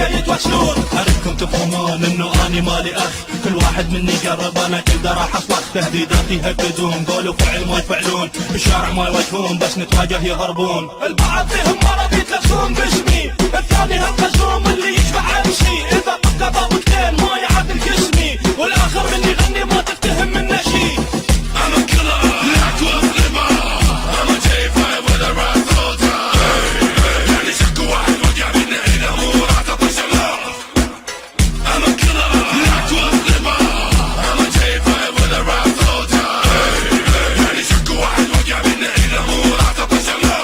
فيها يتوشلون. اريدكم تفهمون انه اني مالي اخ، كل واحد مني قرب انا كل راح اصلح. تهديدات يهددون، قول وفعل ما يفعلون، بالشارع ما يواجهون بس نتواجه يهربون. البعض فيهم مرض يتلفون باسمي، الثاني هالقزوم اللي يشبع امشي. اذا طق ضابطتين ما يعدل جسمي، والاخر مني يغني ما تفتهم منه شي. I'm a killer, not with liver. I'm a J5 with a rap soldier. يعني شك واحد وقع منه إذا مو راح تطشر له. I'm a killer, not with liver. I'm a J5 with a rap soldier. يعني شك واحد وقع منه إذا مو راح تطشر له.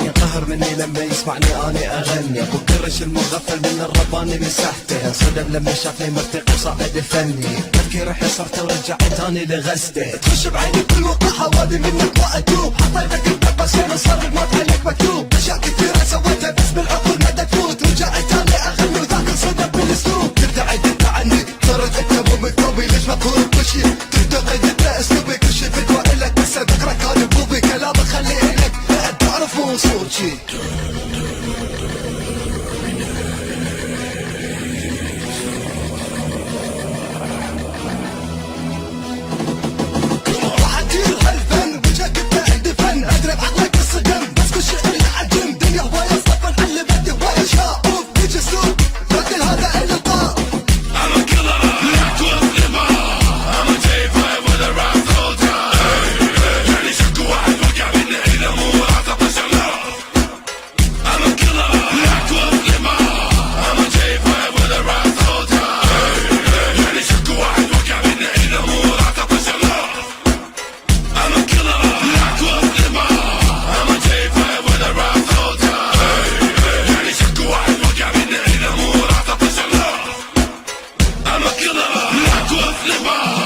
ينقهر مني لما يسمعني اني اغني، ابو كرش المغفل من الرباني مسحته، انصدم لما شافني مرتقي وصاعد فني، تفكيري حصرته ورجعت تاني لغزته. تخش بعيني كل وقعه وادي منك ما اتوب، حطيتك انت بس هنا صار الموت عليك مكتوب. اشياء كثيره سويتها بس بالعقول ما تفوت، ورجعت تاني اغني وذاك انصدم بالاسلوب. تدعي عني صرت انت مو مكتوبي، ليش ما اكون بوشي؟ تدعي انت اسلوبي كل شي فدوى الك، بس ذكرك كان بوبي كلامك خليه الك، لا تعرف مو وصول شي. I'm a killer, not with liver.